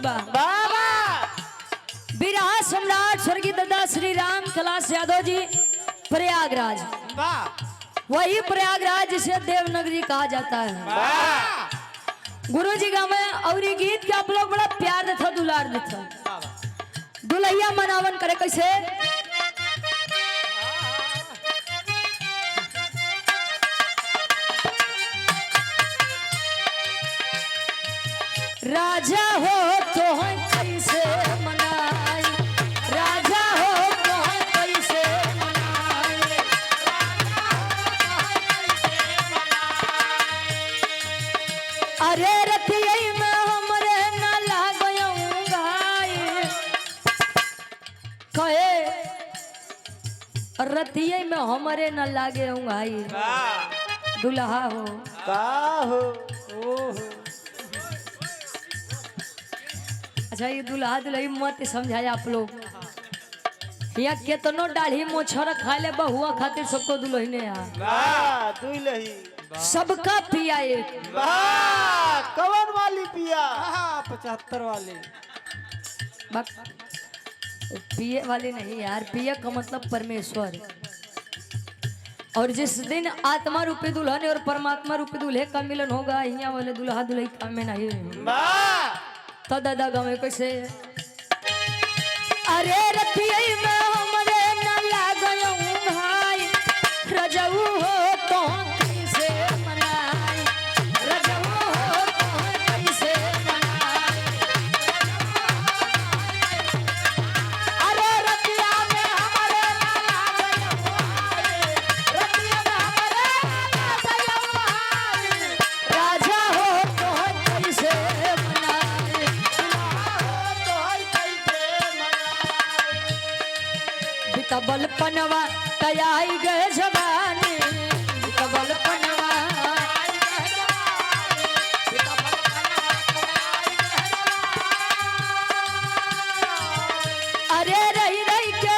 बहुत बा बाबा बिरहा सम्राट स्वर्गीय दादा श्री राम कलाश यादव जी प्रयागराज वही प्रयागराज जिसे देवनगरी कहा जाता है। गुरु जी का मैं और ये गीत के आप लोग बड़ा प्यार देता दुलार देता दुल्हिया मनावन करे कैसे राजा हो तो कैसे मनाई राजा हो तो कैसे मनाई अरे रतिया में हमरे न लागयऊंगाई कहे रतिया में हमरे न लागे भाई दुल्हा हो का हो अच्छा ये दुल्हा दुल्ही मत समझाए आप लोग यहाँ केतनो दाढ़ी मोछर खा ले बहुआ खातिर सबको दुल्हने दुल्ही सबका पिया एक कवन वाली पिया 75 वाले पिए वाले नहीं यार पिया का मतलब परमेश्वर और जिस दिन आत्मा रूपी दुल्हन और परमात्मा रूपी दूल्हे का मिलन होगा यहाँ वाले दुल्हा दुल्ही काम में नहीं तो दादा गाँव में कैसे अरे रतिया में हमरे न लागयऊं भाई रजऊ हो तो कैसे मनाई रजऊ हो तो कैसे मनाई अरे रतिया में हमरे न लागयऊं भाई रतिया में हमरे न लागयऊं भाई राजा हो तो कैसे बितबल पनवा तयाई गए जवानी बितबल पनवा अरे रही रही के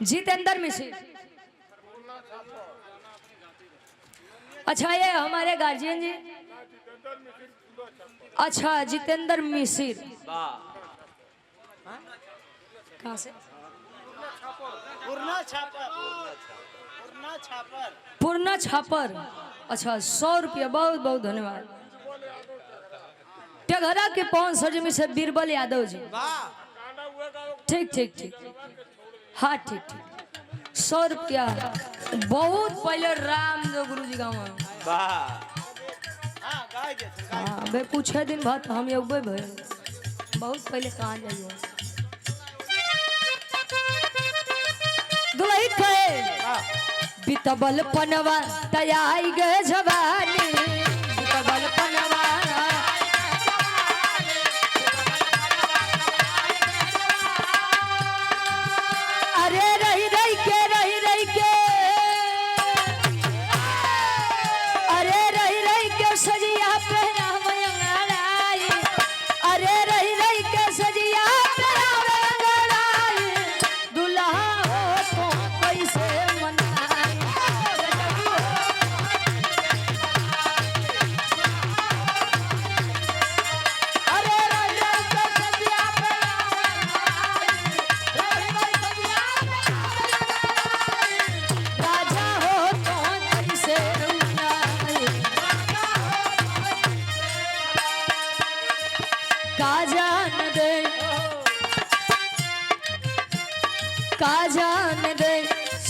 जितेंद्र मिश्र अच्छा ये हमारे गार्जियन जी अच्छा जितेंद्र मिश्र कहाँ से पूर्णा छापर अच्छा 100 रुपया बहुत बहुत धन्यवाद टेघरा के पवन सरजमी से बीरबल यादव जी ठीक ठीक ठीक हाँ ठीक ठीक 100 रुपया बहुत पहले राम जो गुरु जी गाँव हाँ बे कुछ दिन बाद हम अबे भाई बहुत पहले कहाँ जाइए दुल्ही कहे बितबल पनवा तयाई गए जवानी बितबल पनवा अरे रही रही के अरे रही के सजिया पहनावे अंगड़ाई अरे रही के सजिया पहनावे अंगड़ाई दुल्हा हो तो कैसे मनाई अरे रही के सजिया राजा हो तो कैसे मनाई का जान दे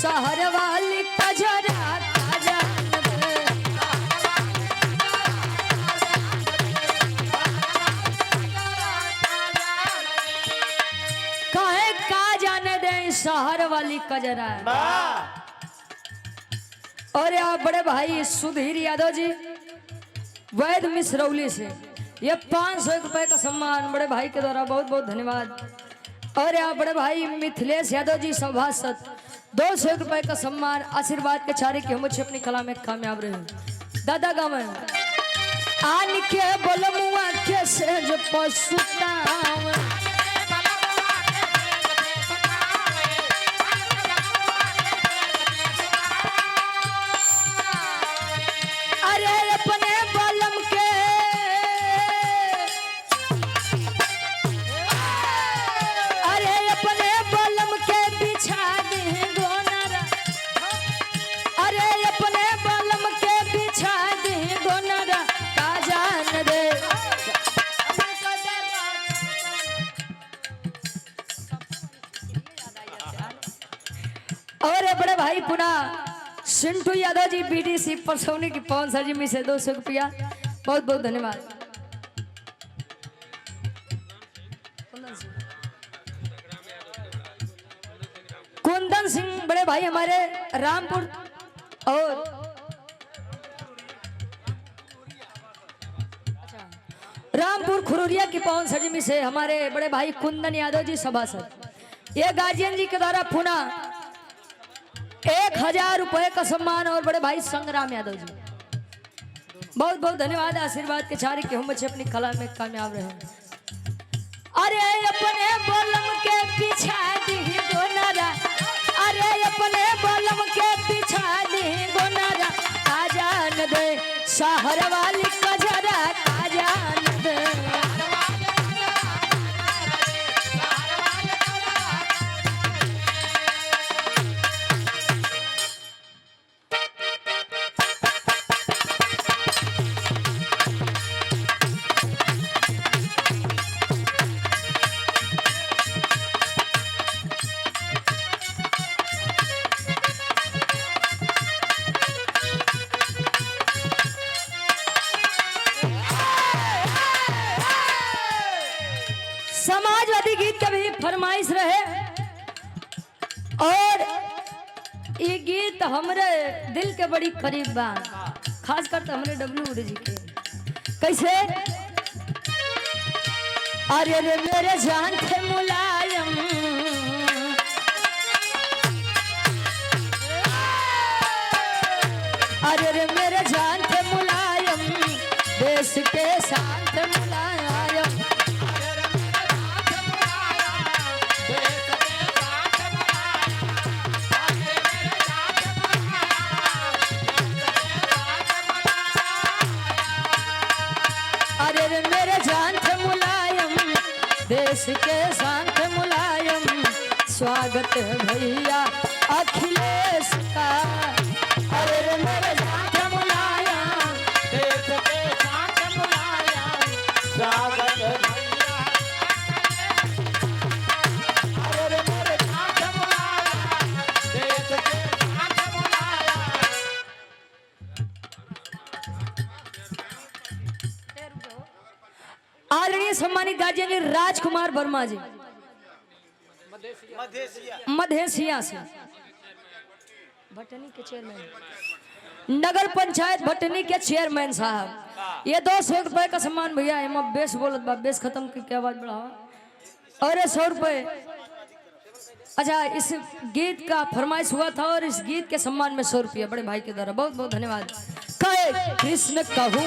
शहर वाली कजरा का जान दे कहे का जान दे शहर वाली कजरा और आप बड़े भाई सुधीर यादव जी वैद मिश्रौली से ये 500 रुपए का सम्मान बड़े भाई के द्वारा बहुत बहुत धन्यवाद। और यहाँ बड़े भाई मिथिलेश यादव जी सभासद 200 रुपए का सम्मान आशीर्वाद के चारे की हम अपनी कला में कामयाब रहे दादा गाँव आन के बोलमुआ के सेज पसुताव अरे अपने बलम के अरे अपने बलम के बिछा दी गोनरा अरे अपने बलम के बिछा दी गोनरा का जान दे और बड़े भाई पुनः सिंटू यादव जी बीडीसी परसौनी की पवन सर जी में से 200 रुपया बहुत बहुत धन्यवाद। कुंदन सिंह बड़े भाई हमारे रामपुर और रामपुर खुरुरिया की पवन सर जी में से हमारे बड़े भाई कुंदन यादव जी सभासद ये गार्जियन जी के द्वारा पुनः 1000 रुपए का सम्मान और बड़े भाई संग्राम यादव जी बहुत बहुत धन्यवाद आशीर्वाद के चारे कि हम बच्चे अपनी कला में कामयाब रहे। अरे अपने बलम के पीछा दी गोनरा अरे अपने बलम के पीछा दी गोनरा आ जान दे शहर वाली कजरा आ जान दे समाजवादी गीत का भी फरमाइश रहे और ये गीत हमरे दिल के बड़ी करीब बा खासकर तो हमरे डब्ल्यू जी के कैसे अरे रे मेरे जान थे मुलायम अरे रे मेरे जान थे मुलायम देश के साथ मुलायम अरे रे मेरे जान थे मुलायम देश के शांत मुलायम स्वागत है भैया अखिलेश का अरे रे मेरे जान थे मुलायम देश के साथ मुलायम स्वागत है भैया अरे रे मेरे साथ मुलायम देश के साथ मुलायम आदरणीय सम्मानित गार्जियन राजकुमार वर्मा जी मधेसिया से भटनी के चेयरमैन नगर पंचायत भटनी के चेयरमैन साहब ये 200 रुपए का सम्मान भैया है बेस बोलत बा बेस खत्म की आवाज बढ़ावा और 100 रुपए अच्छा इस गीत का फरमाइश हुआ था और इस गीत के सम्मान में 100 रुपया बड़े भाई के द्वारा बहुत बहुत धन्यवाद। कहे कृष्ण कहूँ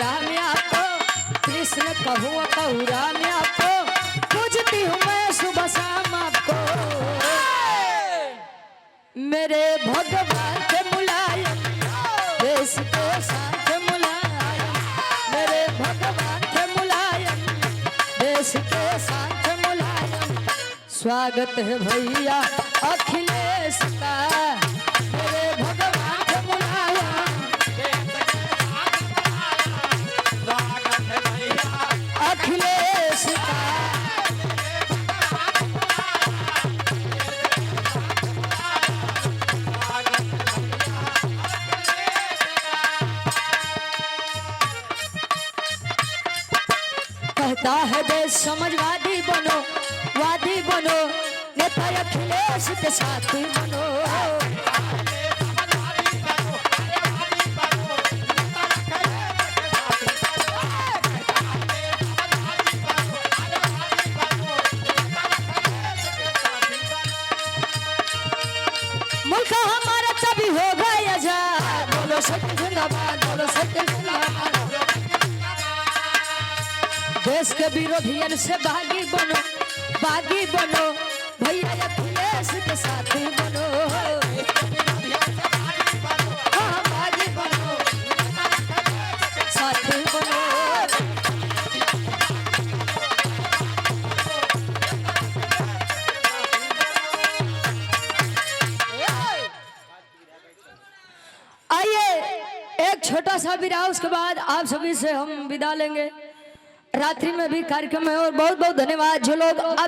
राम आपको कृष्ण कहूँ राम आपको पूजती हूँ मैं सुबह शाम आपको मेरे भगवान के मुलायम देश के साथ मुलायम मेरे भगवान के मुलायम देश के साथ मुलायम स्वागत है भैया अखिलेश का मेरे भगवान के मुलायम अखिलेश का कहता है देश समाजवादी बनो वादी बनो नेता अखिलेश के साथी बनो मुल्क हमारा तभी होगा आजाद बोलो सत्य जिंदाबाद बोलो सत्य जिंदाबाद देश के विरोधियन से बागी बनो भैया अखिलेश के साथी बनो। हाँ, बागी बनो, साथी बनो। आइए एक छोटा सा विराम, उसके बाद आप सभी से हम विदा लेंगे। रात्रि में भी कार्यक्रम है और बहुत बहुत धन्यवाद जो लोग